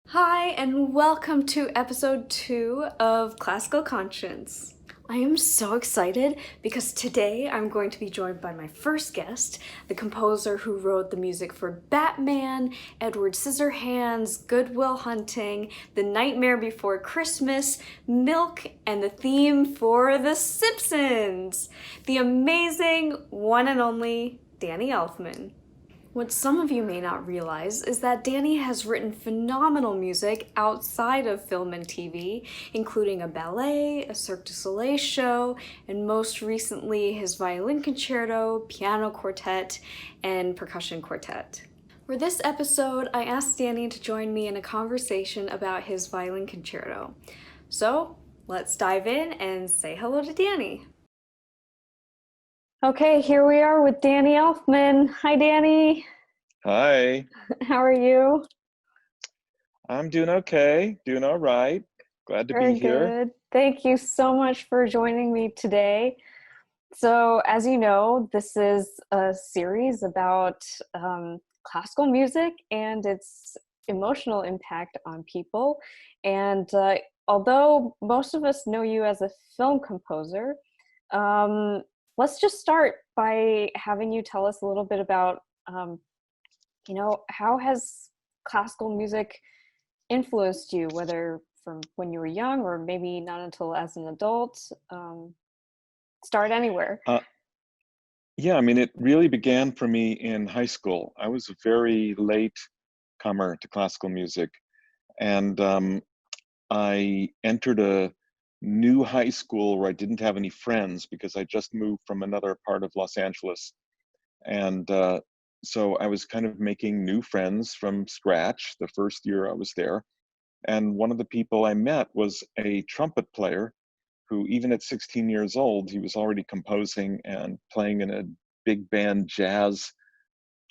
Hi, and welcome to episode 2 of Classical Conscience. I am so excited because today I'm going to be joined by my first guest, the composer who wrote the music for Batman, Edward Scissorhands, Good Will Hunting, The Nightmare Before Christmas, Milk, and the theme for The Simpsons, the amazing one and only Danny Elfman. What some of you may not realize is that Danny has written phenomenal music outside of film and TV, including a ballet, a Cirque du Soleil show, and most recently his Violin Concerto, piano quartet, and percussion quartet. For this episode, I asked Danny to join me in a conversation about his Violin Concerto. So, let's dive in and say hello to Danny. Okay, here we are with Danny Elfman. Hi, Danny. Hi. How are you? I'm doing okay, doing all right. Glad to Very be here. good. Thank you so much for joining me today. So, as you know, this is a series about classical music and its emotional impact on people. And although most of us know you as a film composer, let's just start by having you tell us a little bit about, how has classical music influenced you, whether from when you were young or maybe not until as an adult? Start anywhere. Yeah, I mean, it really began for me in high school. I was a very late comer to classical music, and I entered a new high school where I didn't have any friends because I just moved from another part of Los Angeles. And so I was kind of making new friends from scratch the first year I was there. And one of the people I met was a trumpet player who, even at 16 years old, he was already composing and playing in a big band jazz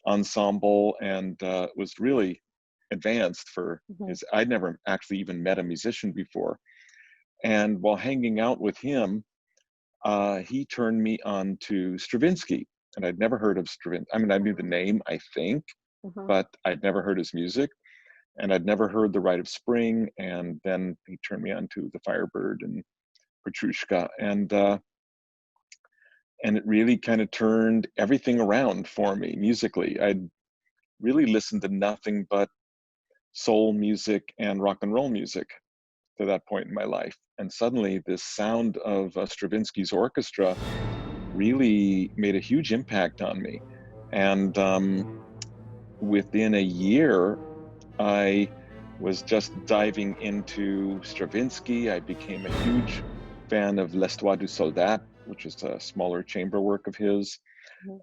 ensemble, and was really advanced for his. I'd never actually even met a musician before. And while hanging out with him, he turned me on to Stravinsky. And I'd never heard of Stravinsky. I mean, I knew the name, I think, but I'd never heard his music. And I'd never heard The Rite of Spring. And then he turned me on to the Firebird and Petrushka. And it really kind of turned everything around for me musically. I'd really listened to nothing but soul music and rock and roll music to that point in my life. And suddenly this sound of Stravinsky's orchestra really made a huge impact on me. And within a year, I was just diving into Stravinsky. I became a huge fan of L'Histoire du Soldat, which is a smaller chamber work of his.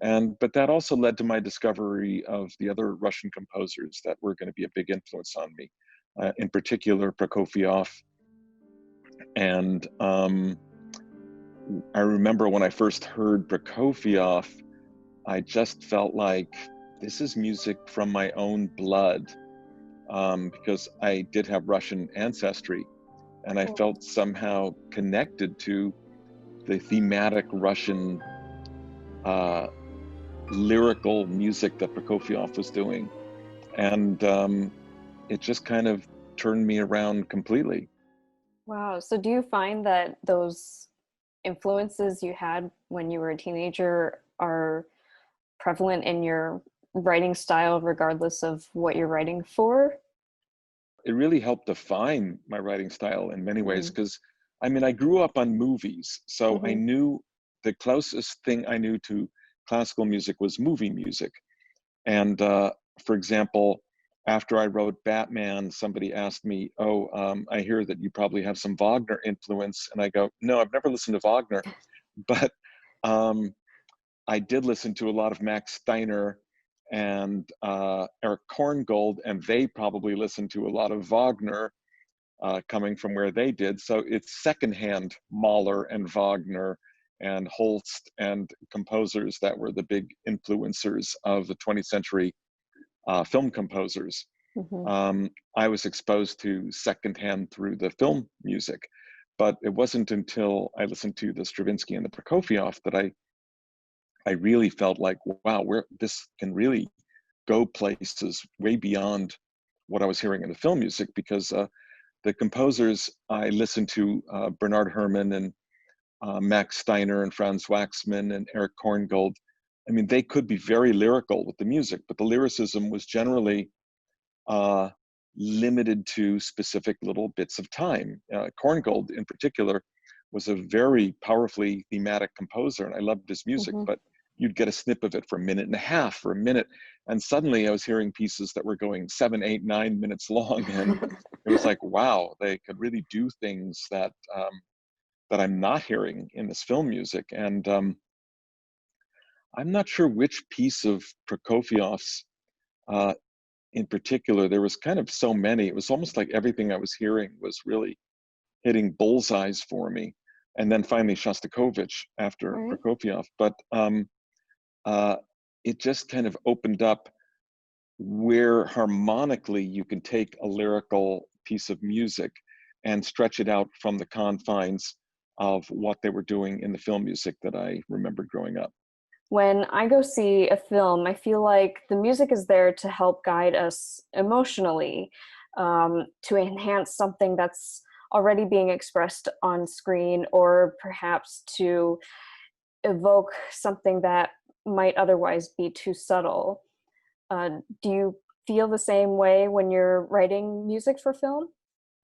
But that also led to my discovery of the other Russian composers that were going to be a big influence on me, in particular Prokofiev. And I remember when I first heard Prokofiev, I just felt like this is music from my own blood, because I did have Russian ancestry, and I felt somehow connected to the thematic Russian lyrical music that Prokofiev was doing. And it just kind of turned me around completely. Wow. So do you find that those influences you had when you were a teenager are prevalent in your writing style regardless of what you're writing for? It really helped define my writing style in many ways, because I mean, I grew up on movies, so I knew the closest thing I knew to classical music was movie music. And for example, after I wrote Batman, somebody asked me, I hear that you probably have some Wagner influence. And I go, no, I've never listened to Wagner, but I did listen to a lot of Max Steiner and Eric Korngold, and they probably listened to a lot of Wagner, coming from where they did. So it's secondhand Mahler and Wagner and Holst and composers that were the big influencers of the 20th century film composers. Hmm. I was exposed to secondhand through the film music. But it wasn't until I listened to the Stravinsky and the Prokofiev that I really felt like, wow, where this can really go places way beyond what I was hearing in the film music, because the composers I listened to, Bernard Herrmann and Max Steiner and Franz Waxman and Eric Korngold, I mean, they could be very lyrical with the music, but the lyricism was generally uh, limited to specific little bits of time. Korngold, in particular, was a very powerfully thematic composer, and I loved his music, Hmm. but you'd get a snip of it for a minute and a half, for a minute, and suddenly I was hearing pieces that were going 7, 8, 9 minutes long, and it was like, wow, they could really do things that I'm not hearing in this film music. And I'm not sure which piece of Prokofiev's uh, in particular, there was kind of so many. It was almost like everything I was hearing was really hitting bullseyes for me. And then finally Shostakovich after Right. Prokofiev. But uh, it just kind of opened up where harmonically you can take a lyrical piece of music and stretch it out from the confines of what they were doing in the film music that I remembered growing up. When I go see a film, I feel like the music is there to help guide us emotionally, to enhance something that's already being expressed on screen, or perhaps to evoke something that might otherwise be too subtle. Do you feel the same way when you're writing music for film?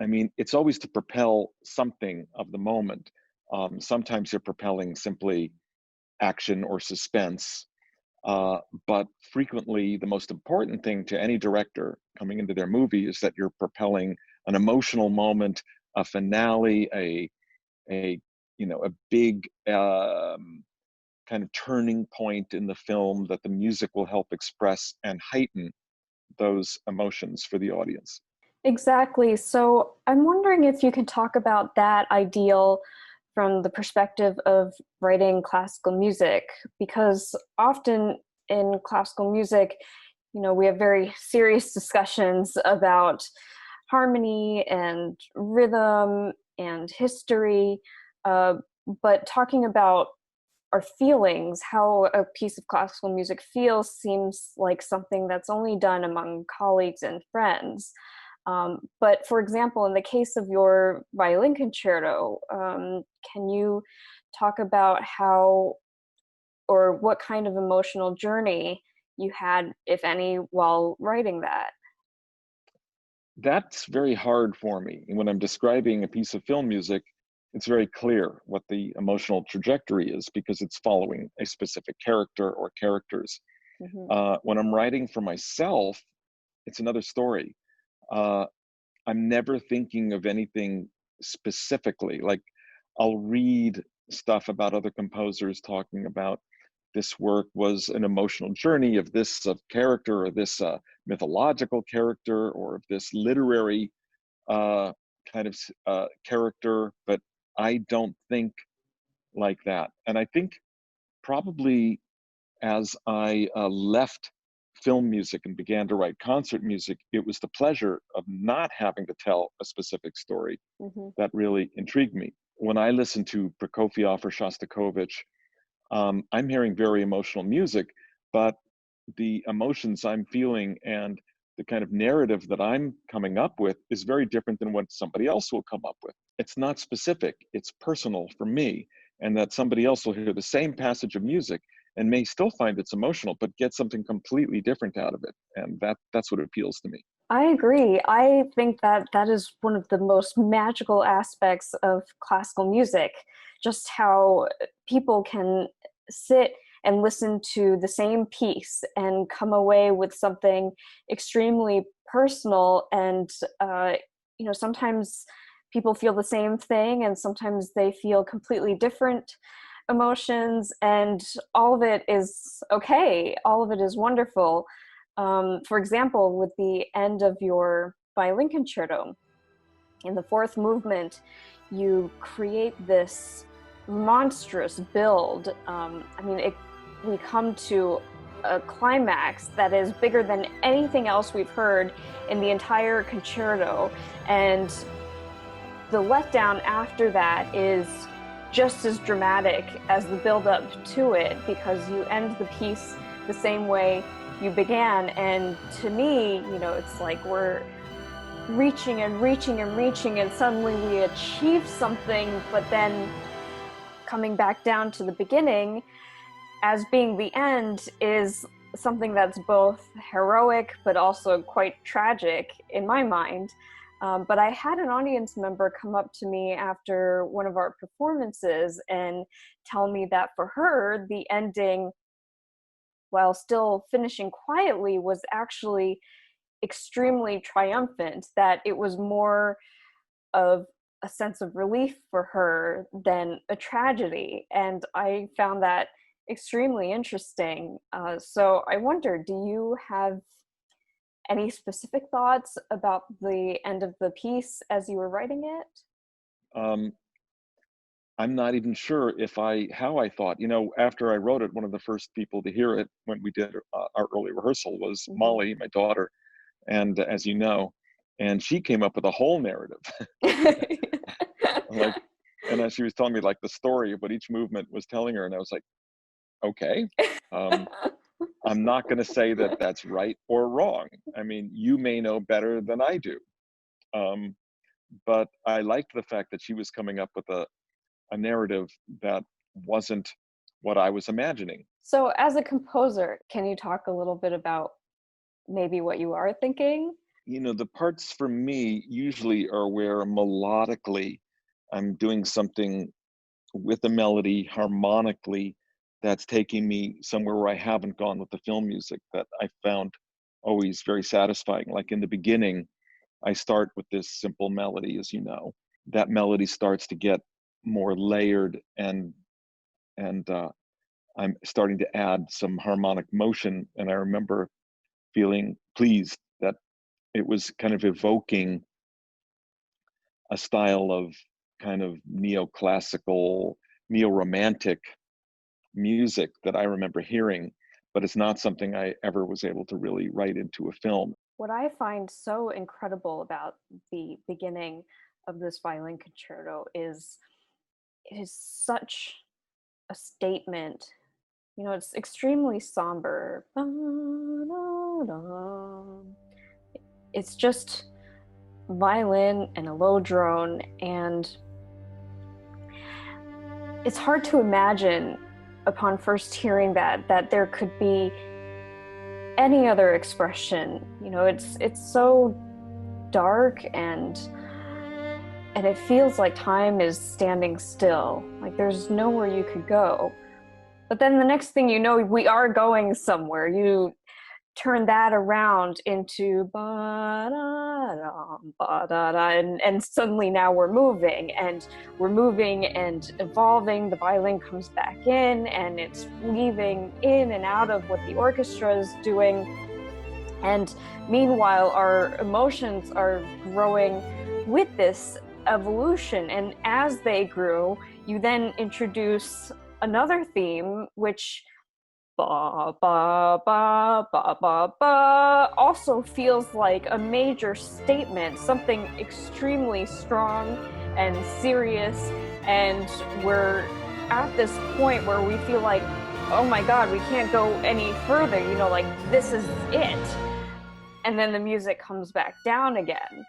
I mean, it's always to propel something of the moment. Sometimes you're propelling simply action or suspense, uh, but frequently the most important thing to any director coming into their movie is that you're propelling an emotional moment, a finale, a a big kind of turning point in the film that the music will help express and heighten those emotions for the audience. Exactly. So I'm wondering if you can talk about that ideal from the perspective of writing classical music, because often in classical music, we have very serious discussions about harmony and rhythm and history. Uh, but talking about our feelings, how a piece of classical music feels, seems like something that's only done among colleagues and friends. But for example, in the case of your violin concerto, can you talk about how or what kind of emotional journey you had, if any, while writing that? That's very hard for me. And when I'm describing a piece of film music, it's very clear what the emotional trajectory is because it's following a specific character or characters. Hmm. When I'm writing for myself, it's another story. Uh, I'm never thinking of anything specifically. Like I'll read stuff about other composers talking about this work was an emotional journey of this character or this mythological character or of this literary uh, kind of character, but I don't think like that. And I think probably as I left film music and began to write concert music, it was the pleasure of not having to tell a specific story Hmm. that really intrigued me. When I listen to Prokofiev or Shostakovich, I'm hearing very emotional music, but the emotions I'm feeling and the kind of narrative that I'm coming up with is very different than what somebody else will come up with. It's not specific, it's personal for me, and that somebody else will hear the same passage of music and may still find it's emotional, but get something completely different out of it. And that's what appeals to me. I agree. I think that that is one of the most magical aspects of classical music, just how people can sit and listen to the same piece and come away with something extremely personal. And, sometimes people feel the same thing and sometimes they feel completely different emotions, and all of it is okay. All of it is wonderful. For example, with the end of your violin concerto, in the fourth movement, you create this monstrous build. We come to a climax that is bigger than anything else we've heard in the entire concerto. And the letdown after that is just as dramatic as the build up to it, because you end the piece the same way you began. And to me, it's like we're reaching and reaching and reaching, and suddenly we achieve something, but then coming back down to the beginning as being the end is something that's both heroic but also quite tragic in my mind. But I had an audience member come up to me after one of our performances and tell me that for her, the ending, while still finishing quietly, was actually extremely triumphant, that it was more of a sense of relief for her than a tragedy. And I found that extremely interesting. So I wonder, do you have any specific thoughts about the end of the piece as you were writing it? I'm not even sure how I thought. After I wrote it, one of the first people to hear it when we did our early rehearsal was Molly, my daughter, and as you know, and she came up with a whole narrative. And she was telling me like the story of what each movement was telling her, and I was like, okay. I'm not going to say that that's right or wrong. I mean, you may know better than I do. But I liked the fact that she was coming up with a narrative that wasn't what I was imagining. So as a composer, can you talk a little bit about maybe what you are thinking? The parts for me usually are where melodically I'm doing something with a melody harmonically that's taking me somewhere where I haven't gone with the film music, that I found always very satisfying. Like in the beginning, I start with this simple melody, as you know. That melody starts to get more layered, and I'm starting to add some harmonic motion. And I remember feeling pleased that it was kind of evoking a style of kind of neoclassical, neo-romantic music that I remember hearing, but it's not something I ever was able to really write into a film. What I find so incredible about the beginning of this violin concerto is it is such a statement. It's extremely somber. It's just violin and a low drone, and it's hard to imagine upon first hearing that there could be any other expression. It's so dark, and it feels like time is standing still, like there's nowhere you could go. But then the next thing you know, we are going somewhere. You turn that around into ba-da-da, ba-da-da, and suddenly now we're moving and evolving. The violin comes back in and it's weaving in and out of what the orchestra is doing. And meanwhile, our emotions are growing with this evolution. And as they grew, you then introduce another theme, which ba ba ba ba ba ba also feels like a major statement, something extremely strong and serious. And we're at this point where we feel like, oh my God, we can't go any further, like this is it. And then the music comes back down again.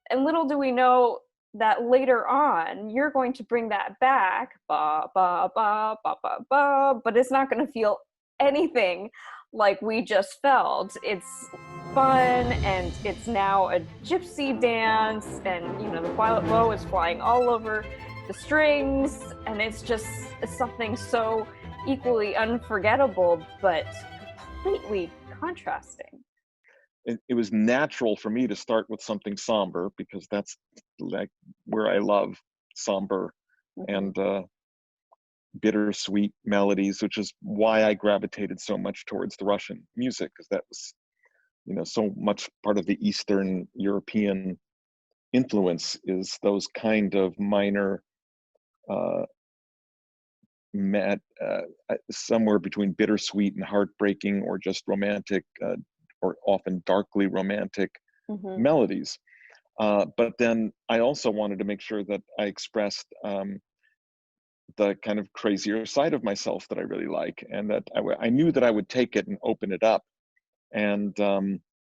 And little do we know that later on, you're going to bring that back, ba, ba, ba, ba, ba, ba, but it's not going to feel anything like we just felt. It's fun, and it's now a gypsy dance, and the bow is flying all over the strings, and it's just something so equally unforgettable, but completely contrasting. It was natural for me to start with something somber, because that's like where I love somber and bittersweet melodies, which is why I gravitated so much towards the Russian music, because that was, so much part of the Eastern European influence is those kind of minor met somewhere between bittersweet and heartbreaking, or just romantic, or often darkly romantic melodies. But then I also wanted to make sure that I expressed the kind of crazier side of myself that I really like, and that I knew that I would take it and open it up, and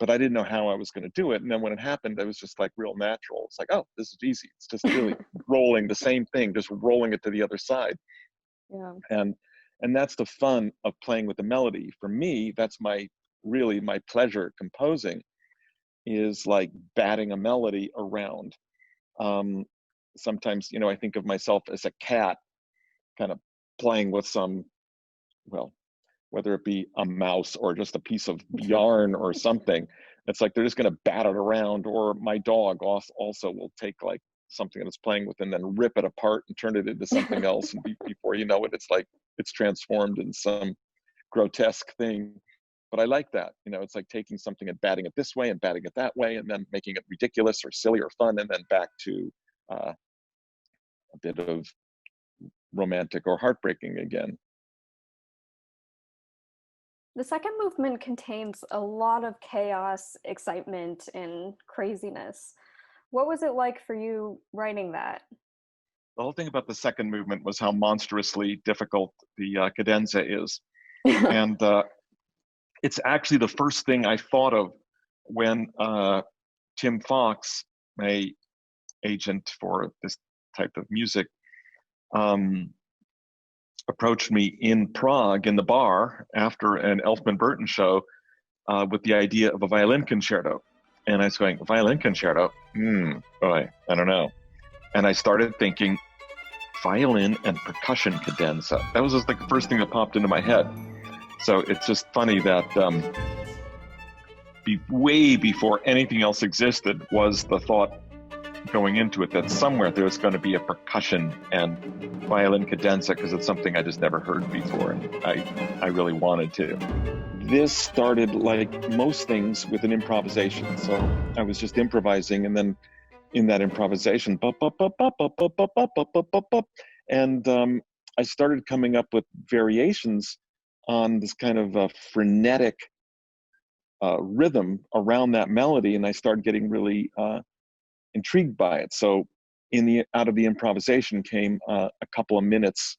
but I didn't know how I was going to do it. And then when it happened, it was just like real natural. It's like, oh, this is easy. It's just really rolling the same thing, just rolling it to the other side. Yeah. And that's the fun of playing with the melody. For me, that's really my pleasure composing, is like batting a melody around. Sometimes, I think of myself as a cat kind of playing with some, well, whether it be a mouse or just a piece of yarn or something. It's like they're just going to bat it around. Or my dog also will take like something that it's playing with and then rip it apart and turn it into something else. And before you know it, it's like it's transformed in some grotesque thing. But I like that. It's like taking something and batting it this way and batting it that way, and then making it ridiculous or silly or fun, and then back to a bit of romantic or heartbreaking again. The second movement contains a lot of chaos, excitement, and craziness. What was it like for you writing that? The whole thing about the second movement was how monstrously difficult the cadenza is. And it's actually the first thing I thought of when Tim Fox, my agent for this type of music, approached me in Prague in the bar after an Elfman Burton show with the idea of a violin concerto. And I was going, violin concerto? Boy, I don't know. And I started thinking, violin and percussion cadenza. That was just like the first thing that popped into my head. So it's just funny that way before anything else existed was the thought going into it that somewhere there was going to be a percussion and violin cadenza, because it's something I just never heard before, and I really wanted to. This started, like most things, with an improvisation. So I was just improvising, and then in that improvisation, and I started coming up with variations on this kind of frenetic rhythm around that melody, and I started getting really intrigued by it. So out of the improvisation came a couple of minutes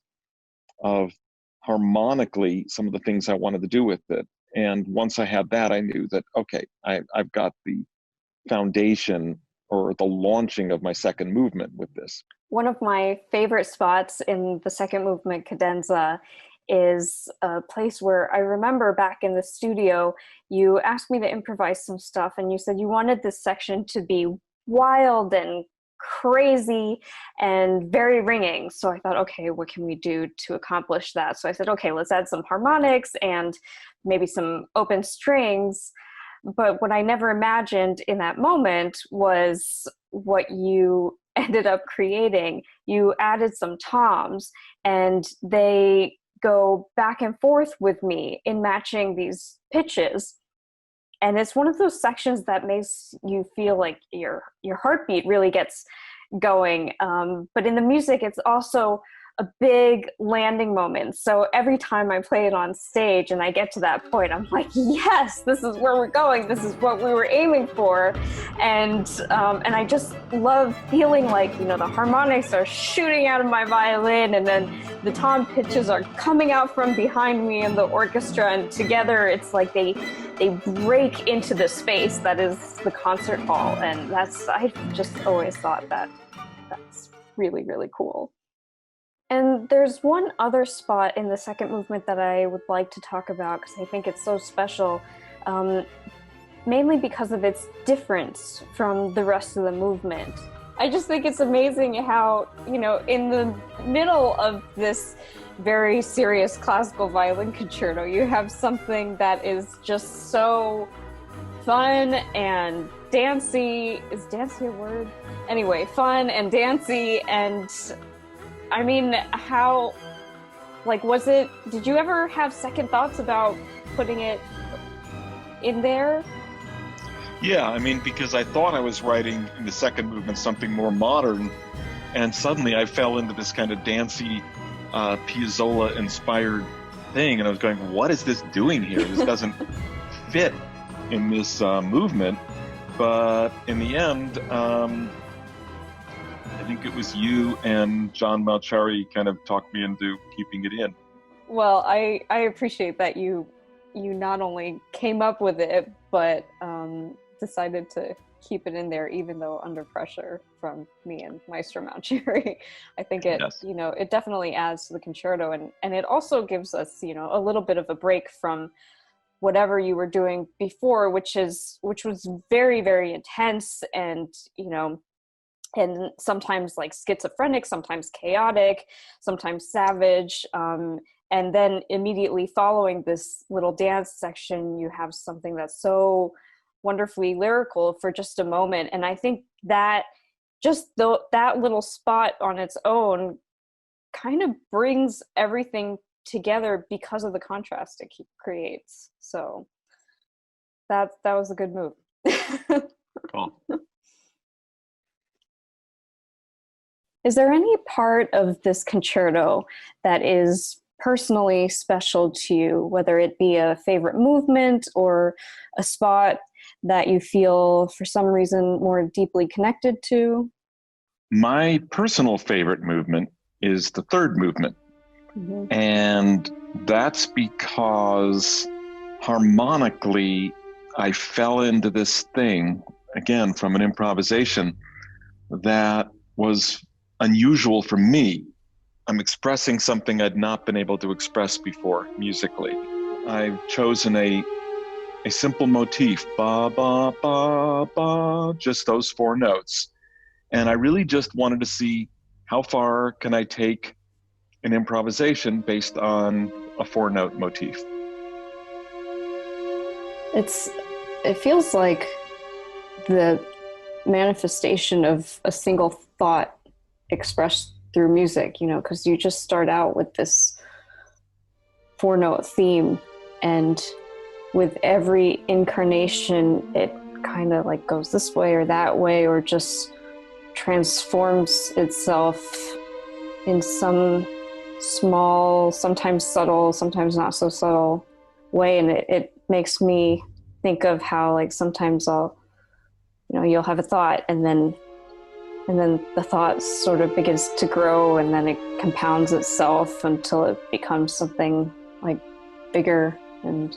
of harmonically some of the things I wanted to do with it. And once I had that, I knew that, okay, I've got the foundation or the launching of my second movement with this. One of my favorite spots in the second movement cadenza is a place where I remember back in the studio, you asked me to improvise some stuff, and you said you wanted this section to be wild and crazy and very ringing. So I thought, okay, what can we do to accomplish that? So I said, okay, let's add some harmonics and maybe some open strings. But what I never imagined in that moment was what you ended up creating. You added some toms, and they go back and forth with me in matching these pitches. And it's one of those sections that makes you feel like your heartbeat really gets going. But in the music, it's also a big landing moment. So every time I play it on stage and I get to that point, I'm like, yes, this is where we're going. This is what we were aiming for. And I just love feeling like, the harmonics are shooting out of my violin, and then the tom pitches are coming out from behind me in the orchestra, and together it's like they break into the space that is the concert hall. And I just always thought that's really, really cool. And there's one other spot in the second movement that I would like to talk about, because I think it's so special, mainly because of its difference from the rest of the movement. I just think it's amazing how, in the middle of this very serious classical violin concerto, you have something that is just so fun and dancey. Is dancey a word? Anyway, fun and dancey. And I mean, did you ever have second thoughts about putting it in there? Yeah, I mean, because I thought I was writing in the second movement something more modern, and suddenly I fell into this kind of dancey Piazzolla-inspired thing, and I was going, what is this doing here? This doesn't fit in this movement. But in the end, I think it was you and John Mauceri kind of talked me into keeping it in. Well, I appreciate that you not only came up with it, but decided to keep it in there, even though under pressure from me and Maestro Mauceri. I think it, Yes. it definitely adds to the concerto, and it also gives us, a little bit of a break from whatever you were doing before, which was very, very intense, and and sometimes like schizophrenic, sometimes chaotic, sometimes savage. And then immediately following this little dance section, you have something that's so wonderfully lyrical for just a moment. And I think that that little spot on its own kind of brings everything together because of the contrast it creates. So that was a good move. Cool. Is there any part of this concerto that is personally special to you, whether it be a favorite movement or a spot that you feel for some reason more deeply connected to? My personal favorite movement is the third movement. Mm-hmm. And that's because harmonically, I fell into this thing, again, from an improvisation that was unusual for me. I'm expressing something I'd not been able to express before musically. I've chosen a simple motif, ba, ba, ba, ba, just those four notes. And I really just wanted to see how far can I take an improvisation based on a four-note motif. It feels like the manifestation of a single thought expressed through music, because you just start out with this four-note theme, and with every incarnation it kind of like goes this way or that way, or just transforms itself in some small, sometimes subtle, sometimes not so subtle way. And it makes me think of how like sometimes you'll have a thought, and then the thought sort of begins to grow, and then it compounds itself until it becomes something like bigger. And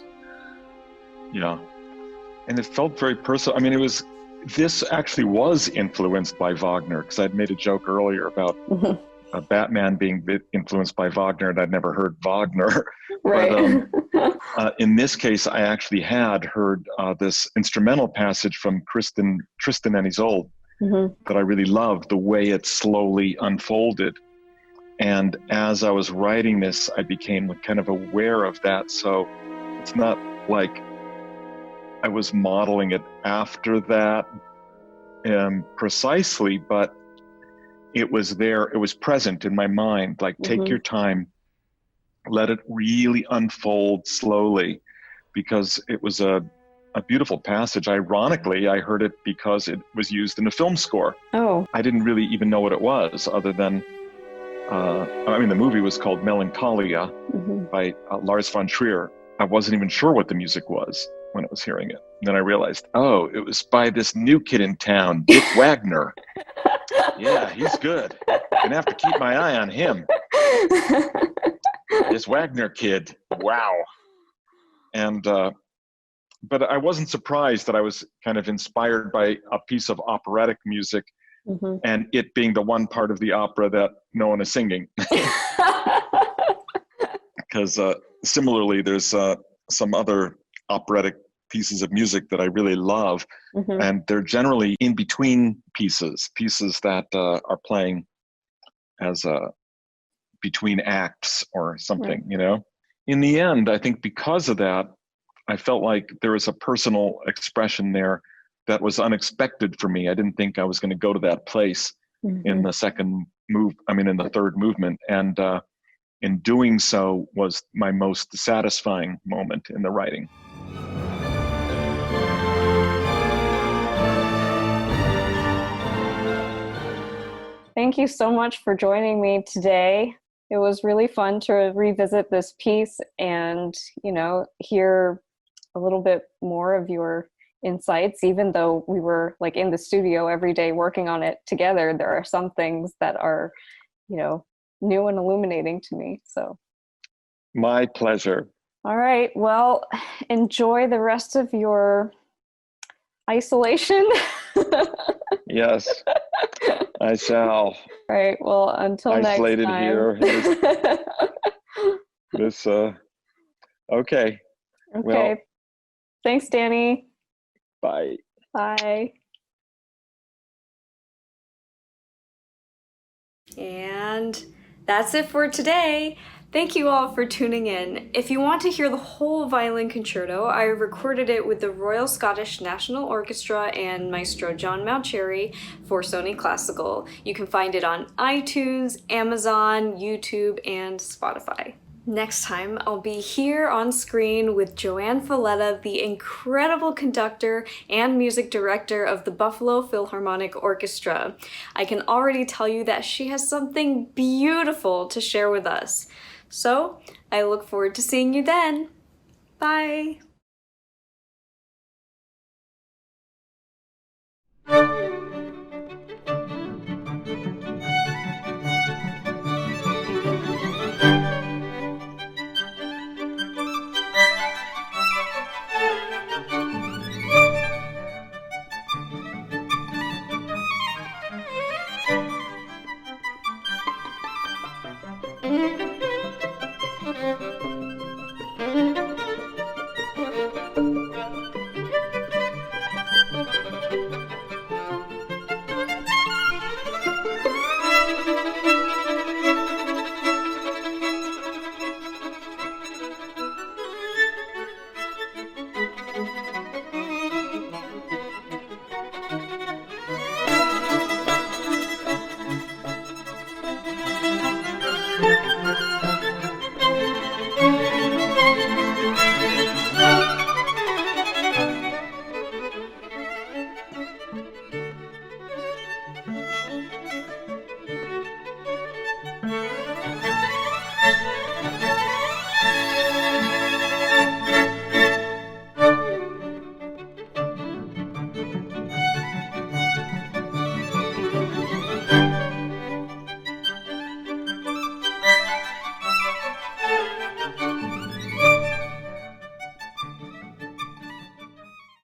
yeah, and it felt very personal. I mean, this actually was influenced by Wagner, because I'd made a joke earlier about Batman being influenced by Wagner, and I'd never heard Wagner. Right. But in this case, I actually had heard this instrumental passage from Tristan and Isolde that I really loved, the way it slowly unfolded. And as I was writing this, I became kind of aware of that. So it's not like I was modeling it after that precisely, but it was there, it was present in my mind. Like, take your time, let it really unfold slowly, because it was a beautiful passage. Ironically, I heard it because it was used in a film score. Oh. I didn't really even know what it was, other than, the movie was called Melancholia by Lars von Trier. I wasn't even sure what the music was when I was hearing it. And then I realized, it was by this new kid in town, Dick Wagner. Yeah, he's good. Gonna have to keep my eye on him. This Wagner kid, wow. And but I wasn't surprised that I was kind of inspired by a piece of operatic music, and it being the one part of the opera that no one is singing. Because similarly, there's some other operatic pieces of music that I really love, and they're generally in between pieces that are playing as between acts or something, In the end, I think because of that, I felt like there was a personal expression there that was unexpected for me. I didn't think I was going to go to that place in the in the third movement. And in doing so was my most satisfying moment in the writing. Thank you so much for joining me today. It was really fun to revisit this piece and, hear a little bit more of your insights. Even though we were like in the studio every day working on it together, there are some things that are, new and illuminating to me. So, My pleasure. all right. Well, enjoy the rest of your isolation. Yes, I shall. All right. Well, until Isolated next time. here. Okay. Okay. Well, Thanks, Danny. bye. Bye. And that's it for today. Thank you all for tuning in. If you want to hear the whole Violin Concerto, I recorded it with the Royal Scottish National Orchestra and Maestro John Mauceri for Sony Classical. You can find it on iTunes, Amazon, YouTube, and Spotify. Next time, I'll be here on screen with Joanne Falletta, the incredible conductor and music director of the Buffalo Philharmonic Orchestra. I can already tell you that she has something beautiful to share with us. So, I look forward to seeing you then. Bye! Thank you.